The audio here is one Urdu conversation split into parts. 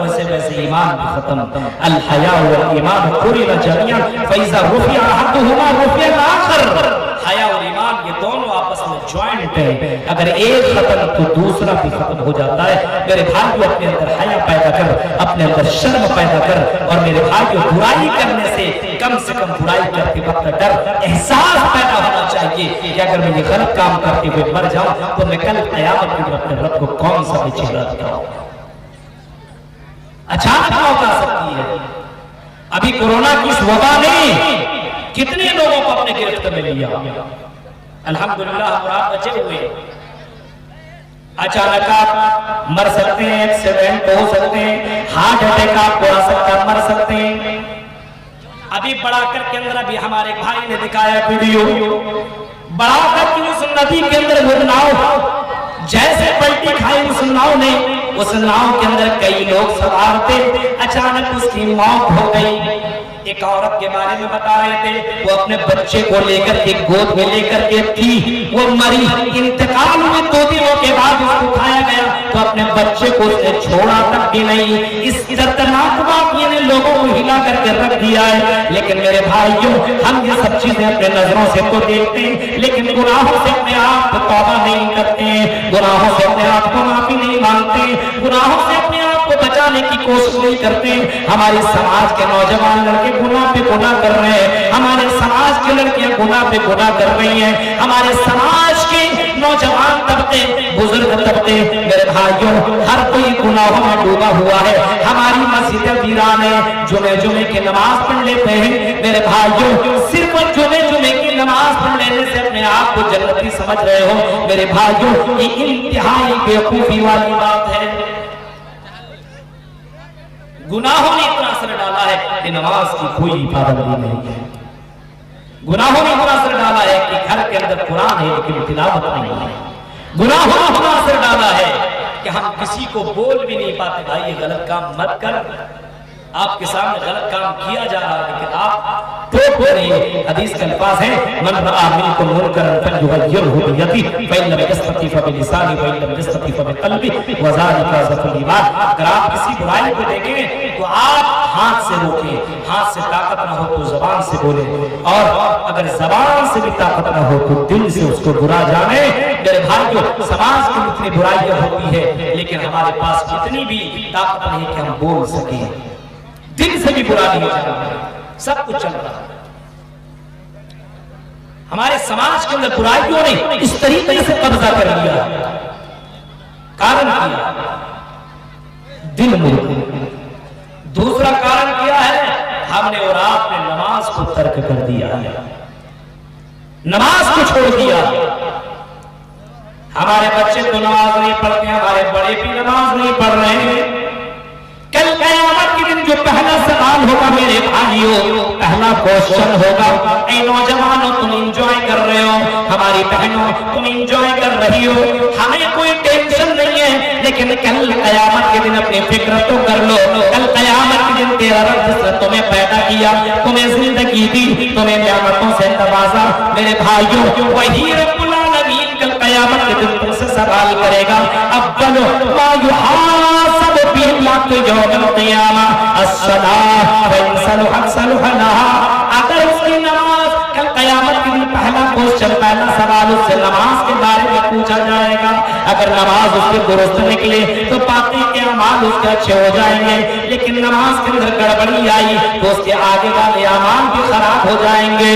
ویسے ویسے ایمان بھی ختم. الحیا والایمان قرنا جميعا فاذا رفع احدهما رفع الاخر. حیا اور ایمان یہ دونوں آپس میں جوائنٹ ہیں. اگر ایک ختم تو دوسرا بھی ختم ہو جاتا ہے. میرے بھائیو اپنے اندر حیا پیدا کر, اپنے اندر شرم پیدا کر, اور میرے بھائیو برائی کرنے سے کم برائی کرتے وقت ڈر احساس پیدا ہونا چاہیے کہ اگر میں یہ غلط کام کرتے ہوئے مر جاؤں تو میں کل قیامت میں اپنے رب کو کون سا چہرہ دکھاؤں. اچانک موت آ سکتی ہے. ابھی کورونا کی اس وبا نے کتنے لوگوں کو اپنے گرفت میں لیا. الحمدللہ ہم آپ بچے ہوئے. اچانک آپ مر سکتے ہیں, ایکسیڈنٹ ہو سکتے ہیں, ہارٹ اٹیک آپ کو آ سکتا ہے, مر سکتے ہیں. ابھی بڑا کر کے اندر ابھی ہمارے بھائی نے دکھایا ویڈیو, بڑا کر کے اس ندی کے اندر وہ ناؤ جیسے پلٹی کھائی اس ناؤ نے, اس ناؤ کے اندر کئی لوگ سوار تھے, اچانک اس کی موت ہو گئی. ایک عورت کے بارے میں بتا رہے تھے, وہ اپنے بچے کو لے کر کے گود میں لے کر کے تھی, وہ مری. انتقال میں 2 دنوں کے بعد اس کو اٹھایا گیا تو اپنے بچے کو اس نے چھوڑا تک بھی نہیں. اس دردناک واقعے نے لوگوں کو ہلا کر کے رکھ دیا ہے. لیکن میرے بھائیوں, ہم یہ سب چیزیں اپنے نظروں سے تو دیکھتے ہیں, لیکن گناہوں سے اپنے آپ کو توبہ نہیں کرتے, گناہوں سے اپنے آپ کو معافی نہیں مانگتے, گناہوں سے اپنے آپ کو بچانے کی کوشش نہیں کرتے. ہمارے سماج کے نوجوان لڑکے گناہ پہ گناہ کر رہے ہیں, ہمارے سماج کی لڑکیاں گناہ پہ گناہ کر رہی ہیں, ہمارے سماج کے نوجوان طبقے, بزرگ طبقے, میرے بھائیوں ہر کوئی گناہوں میں ڈوبا ہوا ہے. ہماری مسجدیں ویران ہیں, جمعے کی نماز پڑھ لیتے ہیں. میرے بھائیوں صرف جمعے کی نماز پڑھ لینے سے اپنے آپ کو جنتی سمجھ رہے ہو. میرے بھائیوں یہ انتہائی بیوقوفی والی بات ہے. گناہوں نے اتنا اثر ڈالا ہے کہ نماز کی کوئی پابندی نہیں ہے. گناہوں نے اتنا اثر ڈالا ہے کہ گھر کے اندر قرآن ہے لیکن تلاوت نہیں ہے. گناہوں نے اتنا اثر ڈالا ہے کہ ہم کسی کو بول بھی نہیں پاتے, بھائی یہ غلط کام مت کر. آپ کے سامنے غلط کام کیا جا رہا ہے لیکن آپ ٹوک رہے ہیں. حدیث کے الفاظ ہیں, من رأى منكم منكرا فليغيره بيده فإن لم يستطع فبلسانه وإن لم يستطع فبقلبه وذلك ضعف الإيمان. اگر آپ کسی برائی کو دیکھیں تو آپ ہاتھ سے روکیں, ہاتھ سے طاقت نہ ہو تو زبان سے بولیں, اور اگر زبان سے بھی طاقت نہ ہو تو دل سے اس کو برا جانے. میرے بھائیو سماج کی اتنی برائیاں ہوتی ہے لیکن ہمارے پاس اتنی بھی طاقت نہیں کہ ہم بول سکیں. دل سے بھی برا نہیں چل رہا, سب کچھ چل رہا ہے. ہمارے سماج کے اندر برائیوں نے اس طریقے سے قبضہ کر لیا, کارن کیا دل ملک. دوسرا کارن کیا ہے, ہم نے اور آپ نے نماز کو ترک کر دیا ہے, نماز کو چھوڑ دیا. ہمارے بچے تو نماز نہیں پڑھتے, ہمارے بڑے بھی نماز نہیں پڑھ رہے ہیں. کل قیامت کے دن جو پہلا سوال ہوگا میرے بھائیوں, پہلا کوشچن ہوگا, اے نوجوانوں تم انجوائے کر رہے ہو, ہماری بہنوں تم انجوائے کر رہی ہو, ہمیں کوئی ٹینشن نہیں ہے, لیکن کل قیامت کے دن اپنی فکر تو کر لو. کل قیامت کے دن تیرا رب جس نے تمہیں پیدا کیا, تمہیں زندگی دی, تمہیں نعمتوں سے نوازا, میرے بھائیوں وہی رب العالمین کل قیامت کے دن تم سے سوال کرے گا. اول ما یحاسب به العبد یوم القیامہ الصلاۃ فإن صلحت صلح لها. اگر اس کی نماز کل قیامت کے دن پہلا کوشچن, پہلا سوال اس سے نماز کے بارے میں پوچھا جائے گا. اگر نماز اس کے درست نکلے تو باقی کے اعمال اس کے اچھے ہو جائیں گے, لیکن نماز کے اندر گڑبڑی آئی تو اس کے آگے والے اعمال بھی خراب ہو جائیں گے.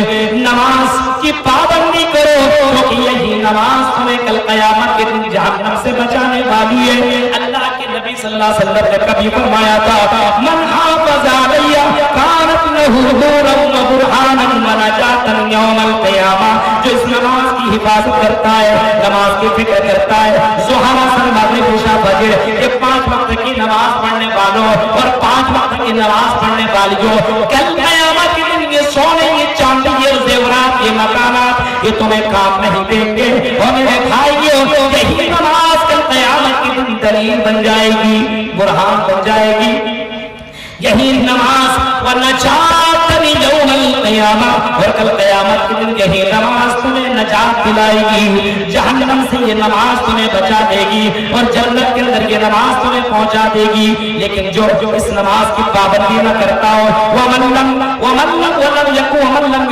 نماز کی پابندی کرو کیونکہ یہی نماز تمہیں کل قیامت کے دن جہنم سے بچانے والی ہے. اللہ کے نبی صلی اللہ علیہ وسلم نے کبھی فرمایا تھا, من حافظ علی کانت لہ نورا وبرہانا ونجاتا یوم القیامہ. جو اس نماز کی حفاظت کرتا ہے, نماز کی فکر کرتا ہے, ظہر اثر مغرب عشاء فجر یہ 5 وقت کی نماز پڑھنے والوں اور 5 وقت کی نماز پڑھنے والیوں, کل قیامت کے دن یہ سونے, یہ چاندی, یہ زیورات, یہ مکانات یہ تمہیں کام نہیں دیں گے. اور میرے بھائیوں یہی نماز کل قیامت کے دن دلیل بن جائے گی, برہان بن جائے گی. یہی نماز ونجات یوم القیامہ, اور کل قیامت کے دن یہی نماز تمہیں نجات نجات دلائے گی، جہنم سے یہ نماز تمہیں بچا دے گی اور جنت کے اندر یہ نماز تمہیں پہنچا دے گی۔ لیکن جو اس نماز کی پابندی نہ کرتا ہو، وَمَن لَّمْ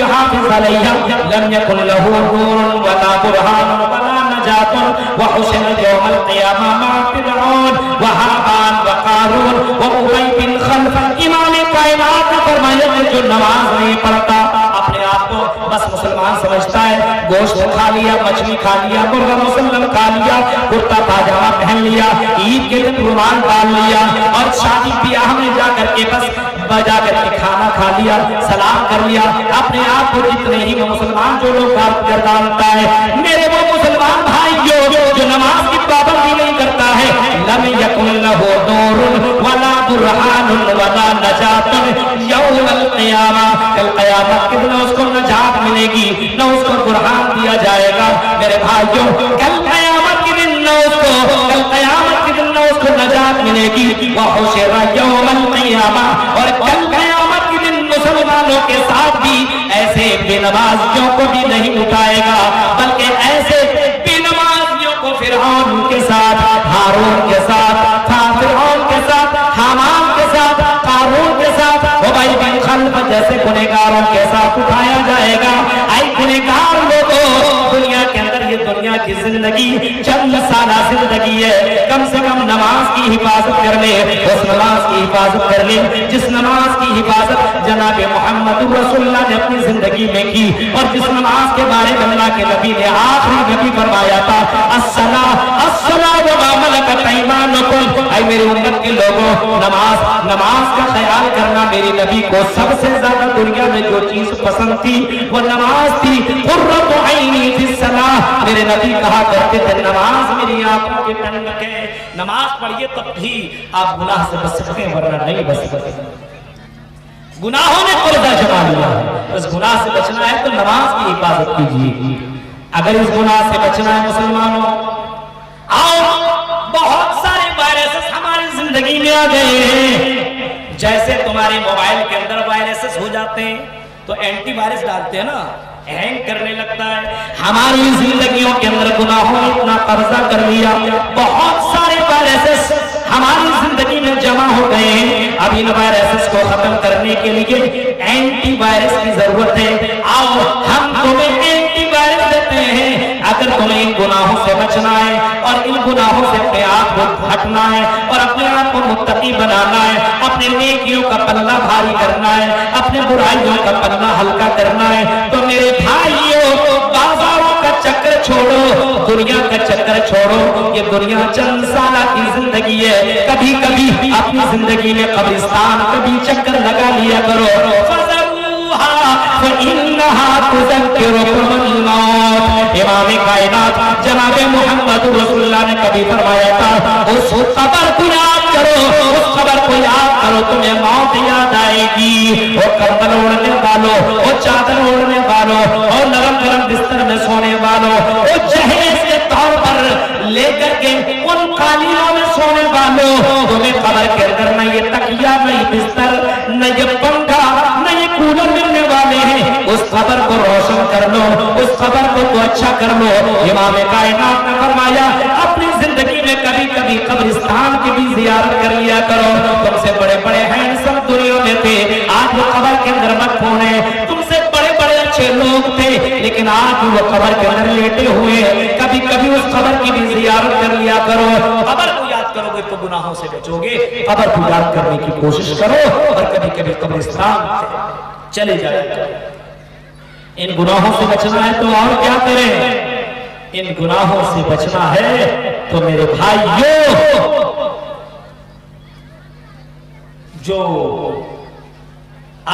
يُحَافِظْ عَلَيْهَا لَمْ يَكُن لَّهُ نُورٌ وَلَا بُرْهَانٌ وَلَا نَجَاةٌ وَحُشِرَ يَوْمَ الْقِيَامَةِ مَعَ فِرْعَوْنَ وَهَامَانَ وَقَارُونَ وَأُبَيَّ بن خلف۔ امام کائنات نے فرمایا کہ جو نماز نہیں پڑھتا اپنے آپ کو بس مسلمان سمجھتا ہے، گوشت کھا لیا، مچھلی کھا لیا، مرغا مسلم کھا لیا، کرتا پاجامہ پہن لیا، عید کے دن رومال ڈال لیا اور شادی بیاہ میں جا کر کے بس بجا کر کے کھانا کھا لیا، سلام کر لیا، اپنے آپ کو جتنے ہی مسلمان جو لوگ گردانتا ہے، میرے وہ مسلمان بھائیوں جو نماز کی پابندی نہیں کرتا ہے، لم یکن لہ نور ولا برہان ولا نجات یوم القیامہ، کل قیامت کے دن اس کو نجات ملے گی، نہ اس کو برہان دیا جائے گا۔ میرے بھائیوں کل قیامت کے دن نہ اس کو نجات ملے گی۔ وحشر یوم القیامہ، اور کل قیامت کے دن مسلمانوں کے ساتھ بھی ایسے بے نمازیوں کو بھی نہیں اٹھائے گا، بلکہ ایسے بے نمازیوں کو فرعون کے ساتھ، ہارون کے ساتھ، فرعون کے ساتھ، حامان کے ساتھ، قارون کے ساتھ، ابی بن خلف جیسے گنہگاروں کے ساتھ اٹھایا جائے گا۔ اے گنہگار لوگوں، دنیا کے اندر یہ دنیا کی زندگی چند سالہ زندگی ہے، کم سے کم نماز کی حفاظت کر لے، اس نماز کی حفاظت کر لے جس نماز کی حفاظت جناب محمد رسول اللہ نے اپنی زندگی میں کی، اور جس نماز کے بارے میں اللہ کے نبی نے آخری نبی فرمایا تھا، الصلاۃ وما ملکت ایمانکم۔ اے میری امت کے لوگوں، نماز کا خیال کرنا میری نبی کو سب سے زیادہ دنیا میں جو چیز پسند تھی وہ نماز تھی۔ قرۃ عینی فی الصلاۃ، میرے نبی کہا کرتے تھے نماز میری آنکھوں کی ٹھنڈک ہے، نماز پڑھیے تب بھی آپ گناہ سے بچ سکتے ہیں، ورنہ نہیں بچ سکتے۔ گناہوں نے پردہ جما لیا ہے، اس گناہ سے بچنا ہے تو نماز کی حفاظت کیجیے۔ اگر اس گناہ سے بچنا ہے مسلمانوں، آؤ بہت سارے وائرسز ہماری زندگی میں آ گئے ہیں، جیسے تمہارے موبائل کے اندر وائرسز ہو جاتے ہیں تو اینٹی وائرس ڈالتے ہیں نا، ہینگ کرنے لگتا ہے۔ ہماری زندگیوں کے اندر گناہوں نے اتنا قبضہ کر لیا، بہت سارے وائرسز ہماری زندگی میں جمع ہو گئے ہیں۔ اب ان وائرسز کو ختم کرنے کے لیے اینٹی وائرس کی ضرورت ہے۔ آؤ ہم تمہیں اینٹی وائرس دیتے ہیں۔ اگر تمہیں ان گناہوں سے بچنا ہے اور ان گناہوں سے اپنے آپ کو ہٹنا ہے اور اپنے آپ کو متقی بنانا ہے، اپنے نیکیوں کا پلہ بھاری کرنا ہے، اپنے برائیوں کا پلہ ہلکا کرنا ہے، تو میرے بھائیوں بازاروں کا چکر چھوڑو، دنیا کا چکر چھوڑو۔ یہ دنیا چند سالہ کی زندگی ہے، کبھی کبھی اپنی زندگی میں قبرستان کبھی چکر لگا لیا کرو۔ فَإِنَّهَا تُذَكِّرُكُمُ الْمَوْتَ، امام کائنات جناب محمد رسول اللہ نے کبھی فرمایا تھا اس قبر کو یاد کرو، اس قبر کو یاد کرو، تمہیں موت یاد آئے گی۔ وہ کمبل اوڑھنے والوں، وہ چادر اوڑھنے والوں، اور نرم نرم بستر میں سونے والوں، وہ جہیز کے طور پر لے کر کے ان قالینوں میں سونے والوں، تمہیں قبر کے اندر نہ یہ تکیہ، نہ یہ بستر، نہ یہ پنکھا، نہ یہ کولر ملنے والے ہیں۔ اس قبر کو روشن کر لو، اس قبر کو تو اچھا کر لو۔ امام کائنات نے فرمایا اپنی زندگی میں کبھی کبھی قبرستان کی بھی زیارت کر لیا کرو۔ تم سے بڑے بڑے ہینڈسم دنیا میں تھے، آج وہ قبر کے اندر مدفون ہیں۔ تم سے بڑے بڑے اچھے لوگ تھے، لیکن آج وہ قبر کے اندر لیٹے ہوئے ہیں۔ کبھی کبھی اس قبر کی بھی زیارت کر لیا کرو۔ قبر کو یاد کرو گے تو گناہوں سے بچو گے۔ قبر کو یاد کرنے کی کوشش کرو اور کبھی کبھی قبرستان چلے جائے۔ ان گناہوں سے بچنا ہے تو اور کیا کریں؟ ان گناہوں سے بچنا ہے تو میرے بھائیوں، جو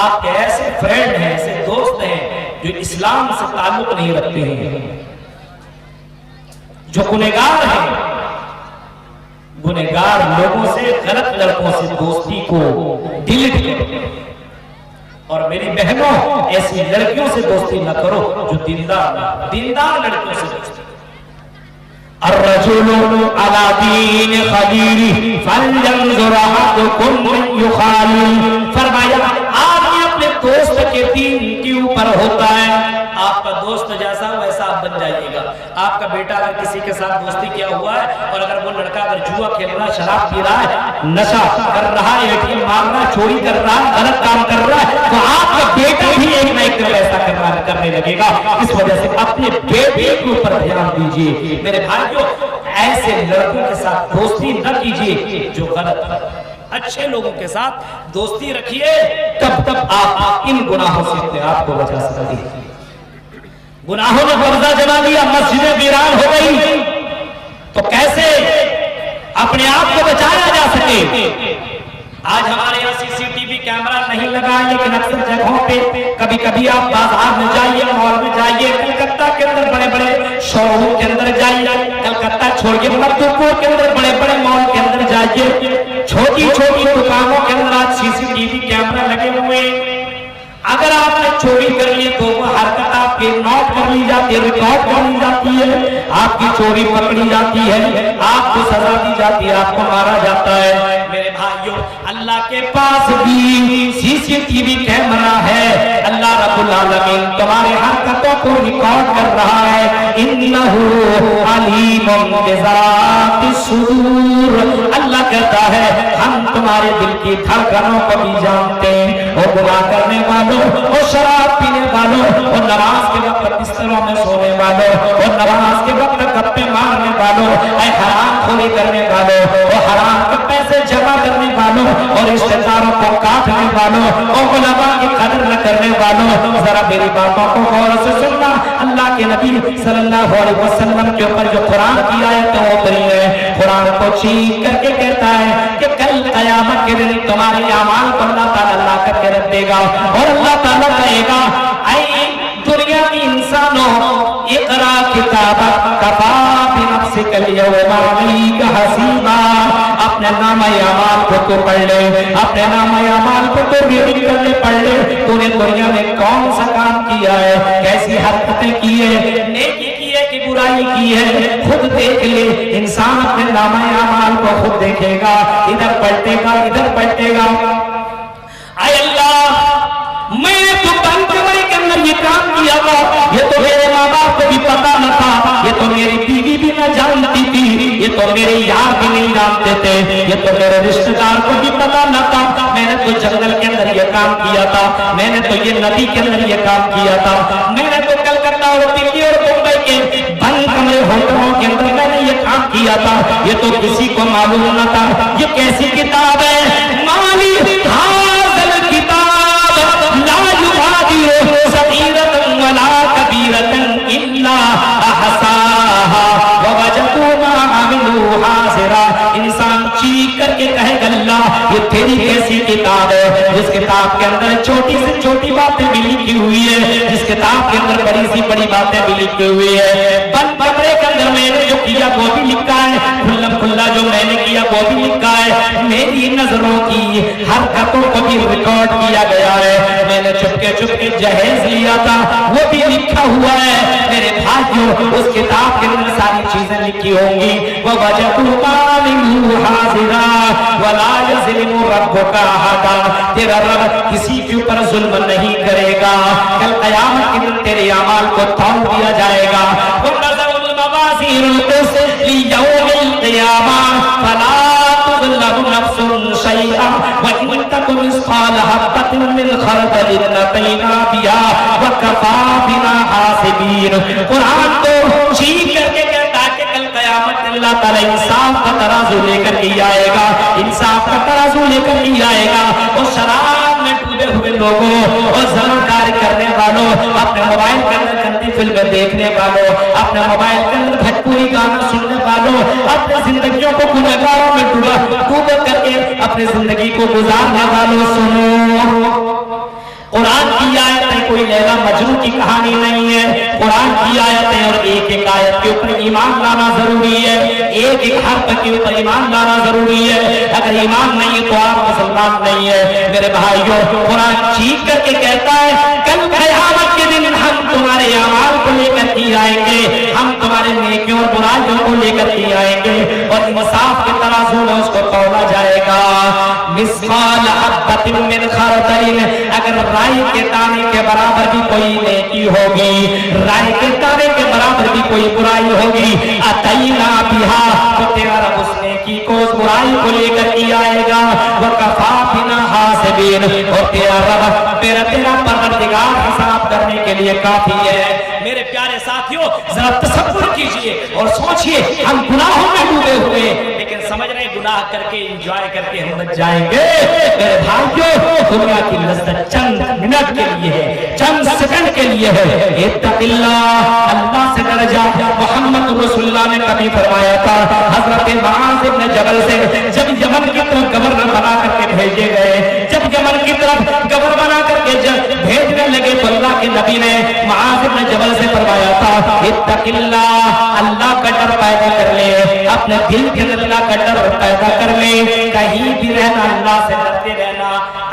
آپ کے ایسے فرینڈ ہیں، ایسے دوست ہیں جو اسلام سے تعلق نہیں رکھتے ہیں، جو گنہگار ہیں، گنہگار لوگوں سے، غلط لڑکوں سے دوستی کو ڈیلیٹ کرو۔ اور میری بہنوں، ایسی لڑکیوں سے دوستی نہ کرو جو دیندار لڑکیوں سے دوستی۔ الرجل على دین خلیلہ فلینظر احدکم من یخالل، فرمایا آدمی اپنے دوست کے دین کے اوپر ہوتا ہے۔ آپ کا دوست جیسا ویسا آپ بن جائیے گا. آپ کا بیٹا اگر کسی کے ساتھ دوستی کیا ہوا ہے اور اگر وہ لڑکا اگر جوا کھیل رہا ہے, شراب پی رہا ہے, نشہ کر رہا ہے, ATM مار رہا ہے, چوری کر رہا ہے, غلط کام کر رہا ہے, تو آپ کا بیٹا بھی ایک نہ ایک دن ایسا کرنے لگے گا. اس وجہ سے اپنے بیٹے کے اوپر دھیان دیجیے میرے بھائیوں. ایسے لڑکوں کے ساتھ دوستی نہ کیجیے جو غلط ہے. اچھے لوگوں کے ساتھ دوستی رکھیے, تب آپ ان گناہوں سے اپنے آپ کو بچا سکتے ہیں. گناہوں نے قبضہ جما لیا, مسجدیں ویران ہو گئی, تو کیسے اپنے آپ کو بچایا جا سکے؟ آج ہمارے یہاں CCTV کیمرہ نہیں لگا, لیکن اکثر جگہوں پہ کبھی کبھی آپ بازار میں جائیے, مال میں جائیے, کلکتہ کے اندر بڑے بڑے شو روم کے اندر جائیے, کلکتہ چھوڑیے مدھوپور کے اندر بڑے بڑے مال کے اندر جائیے, چھوٹی چھوٹی دکانوں کے اندر آج CCTV کیمرہ لگے ہوئے. اگر آپ نے چوری کر لی تو وہ حرکت آپ کی نوٹ کر لی جاتی ہے, ریکارڈ کر لی جاتی ہے, آپ کی چوری پکڑی جاتی ہے, آپ کو سزا دی جاتی ہے, آپ کو مارا جاتا ہے. میرے بھائیوں, اللہ کے پاس بھی CCTV کیمرہ ہے. اللہ رب العالمین تمہارے حرکتوں کو ریکارڈ کر رہا ہے. انہ علیم بذات الصدور. اللہ کہتا ہے ہم تمہارے دل کی دھڑکنوں کو بھی جانتے ہیں. وہ گناہ کرنے والوں, وہ شراب پینے والوں, وہ نماز کے وقت بستروں میں سونے والوں, وہ نماز کے وقت گپے مارنے والوں, اے حرام خوری کرنے والوں, وہ حرام کے پیسے جمع کرنے والوں اور رشتہ داروں کو کاٹنے والوں, اور علماء کی قدر نہ کرنے والوں, ذرا میری باتوں کو غور سے سننا. اللہ کے نبی صلی اللہ علیہ وسلم کے اوپر جو قرآن کی آیتیں اتری ہیں, قرآن کو چیخ کر کے کہتا ہے کہ کل قیامت کے دن تمہارے اعمال کو اللہ تعالیٰ لا کر کے رکھ دے گا, اور اللہ تعالیٰ کہے گا اے دنیا کی انسانوں, اقرا کتابک کفا بنفسک الیوم علیک حسیبا. اپنے نامہ اعمال کو تو پڑھ لے, اپنے نامہ اعمال کو تو ریڈنگ کر لے, پڑھ لے. تو نے دنیا میں کون سا کام کیا ہے, کیسی حرکتیں کی ہے, نیکی کی ہے کہ برائی کی ہے, خود دیکھ لے. انسان اپنے نامہ اعمال کو خود دیکھے گا, ادھر پلٹے گا, ادھر پلٹے گا. اے اللہ, میں تو بنکمری کے اندر یہ کام کیا تھا, یہ تو میرے ماں باپ کو بھی پتا نہ تھا, یہ تو میری بیوی بھی نہ جانتی تھی, یہ تو میرے یار بھی نہیں جانتے تھے, یہ تو میرے رشتہ دار کو بھی پتا نہ تھا. میں نے تو جنگل کے اندر یہ کام کیا تھا, میں نے تو یہ ندی کے اندر یہ کام کیا تھا, میں نے تو کلکتہ اور دلی اور ممبئی کے بند کمرے ہوٹلوں کے اندر میں نے یہ کام کیا تھا. یہ تو کسی کو معلوم نہ تھا. یہ کیسی کتاب ہے, مالی حاضر کتاب لا یغادر صغیرۃ ولا کبیرۃ الا احصاها ووجدوا ما عملوا حاضرا. انسان چیخ کر کے کہے گا اللہ یہ تیری کیسی کتاب ہے, جس کتاب کے اندر چھوٹی سے چھوٹی باتیں بھی لکھی ہوئی ہے, جس کتاب کے اندر بڑی سی بڑی باتیں بھی لکھی ہوئی ہے. بند کمرے کے اندر میں نے جو کیا وہ بھی لکھا ہے, کھلا کھلا جو میں نے کیا وہ بھی لکھا ہے, میری نظروں کی حرکتوں کو بھی ریکارڈ کیا گیا ہے. میں نے چپکے چپکے جہیز لیا تھا وہ بھی لکھا ہوا ہے. میرے بھائیوں, اس کتاب کے اندر ساری چیزیں لکھی ہوں گی. وَوَجَدُوا مَا عَمِلُوا حَاضِرًا وَلَا يَظْلِمُ رَبُّكَ أَحَدًا. تیرا رب کسی کے اوپر ظلم نہیں کرے گا. کل قیامت کے دن تیرے اعمال کو تول دیا جائے گا. وَنَزَعُ الْمَوَازِينَ الْقِسْطَ لِيَوْمِ الْقِيَامَةِ فَلَا تُظْلَمُ نَفْسٌ شَيْئًا وَإِن تَكُ مِثْقَالَ حَبَّةٍ مِّنْ خَرْدَلٍ أَتَيْنَا بِهَا وَكَفَىٰ بِنَا حَاسِبِينَ. قرآن کو چیخ کر کے کہتا ہے کہ کل قیامت اللہ تعالیٰ انصاف کا ترازو لے کر کے آئے گا, انصاف کا ترازو لے کر کے آئے گا. اور شراب میں ڈوبے ہوئے لوگوں اور زنکاری کرنے والوں, اپنے موبائل کے اندر گندی فلمیں دیکھنے والوں, اپنے موبائل کے اندر بھجپوری گانا سننے والوں, اپنی زندگیوں کو گنہگاروں میں ڈوب کر کے اپنی زندگی کو گزارنے والوں, سنو قرآن کی آیتیں کوئی لیلا مجنون کی کہانی نہیں ہے. قرآن کی آیتیں اور ایک ایک آیت کے اوپر ایمان لانا ضروری ہے, ایک ایک حرف کے اوپر ایمان لانا ضروری ہے. اگر ایمان نہیں ہے تو آپ مسلمان نہیں ہے. میرے بھائیوں, قرآن چیخ کر کے کہتا ہے کل قیامت کے دن ہم تمہارے اعمال کو لے کر کے آئیں گے, ہم تمہارے نیکیوں اور برائیوں کو لے کر کے آئیں گے, اور انصاف کے ترازو میں اس کو تولا جائے گا. مثقال حبۃ من خردل، اگر رائی کے دانے کے برابر بھی کوئی نیکی ہوگی، رائی کے دانے کے برابر بھی کوئی برائی ہوگی، اتینا بہا، تو تیرا رب اس نیکی کو اس برائی کو لے کر کے آئے گا، وکفا بنا حاسبین، اور تیرا رب تیرا پروردگار حساب کرنے کے لیے کافی ہے۔ میرے پیارے ساتھیوں ذرا تصور کیجئے اور سوچئے، ہم گناہوں میں ڈوبے ہوئے لیکن سمجھ رہے گناہ کر کے انجوائے کر کے ہم بچ جائیں گے۔ میرے بھائیو، دنیا کی لذت چند منٹ کے لیے ہے، چند سیکنڈ کے لیے ہے۔ اتق اللہ، اللہ سے ڈر جا۔ محمد رسول اللہ نے کبھی فرمایا تھا، حضرت معاذ بن جبل سے جب یمن کی طرف گورنر بنا کر کے بھیجے گئے، جب یمن کی طرف گورنر بنا کر کے بھیجنے لگے تو اللہ کے نبی نے معاذ بن جبل سے فرمایا تھا، اتق اللہ، اللہ کا ڈر پیدا کر لے، اپنے دل کے اندر اللہ کا ڈر پیدا کر لے، کہیں بھی رہنا اللہ سے ڈرتے رہنا۔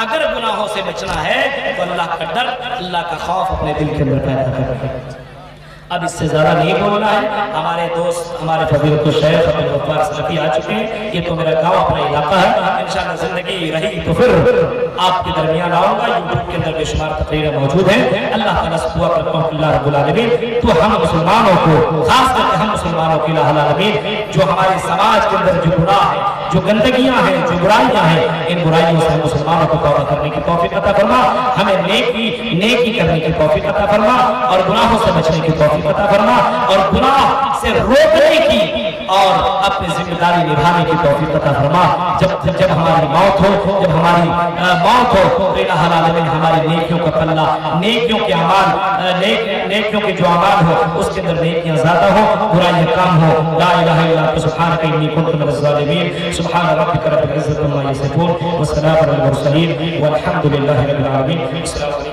اگر گناہوں سے بچنا ہے تو اللہ کا ڈر، اللہ کا خوف اپنے دل کے اندر پیدا کر لے۔ اب اس سے زیادہ نہیں بولنا ہے۔ ہمارے دوست، ہمارے فضیلت الشیخ عبدالغفار سلفی آ چکے ہیں، یہ تو میرا گاؤں اپنا علاقہ ہے، انشاءاللہ زندگی رہی تو پھر آپ کے درمیان آؤں گا۔ یوٹیوب کے اندر بے شمار تقریریں موجود ہیں۔ اللہ تعالیٰ سے دعا کرتا ہوں کہ اللہ رب العالمین تو ہم مسلمانوں کو، خاص کر کے ہم مسلمانوں کی الہ العالمین، جو ہمارے سماج کے اندر جو گناہ ہے، جو گندگیاں ہیں، جو برائیاں ہیں، ان برائیوں سے ہم مسلمانوں کو توبہ کرنے کی توفیق عطا فرما، ہمیں نیکی کرنے کی توفیق عطا فرما، اور گناہوں سے بچنے کی توفیق عطا فرما، اور گناہ سے روکنے کی اور اپنی ذمہ داری نبھانے کی توفیق عطا فرما۔ جب ہماری موت ہو، جب ہماری موت ہو تو الہ العالمین ہماری نیکیوں کا پلہ، نیکیوں کے اعمال، نیکیوں کے جو اعمال ہو اس کے اندر نیکیاں زیادہ ہو، برائیاں کم ہو۔ لا الہ الا انت سبحانک انی کنت من الظالمین۔ سبحان ربک رب العزۃ عما یصفون، وسلام علی المرسلین، والحمد للہ رب العالمین۔ السلام علیکم۔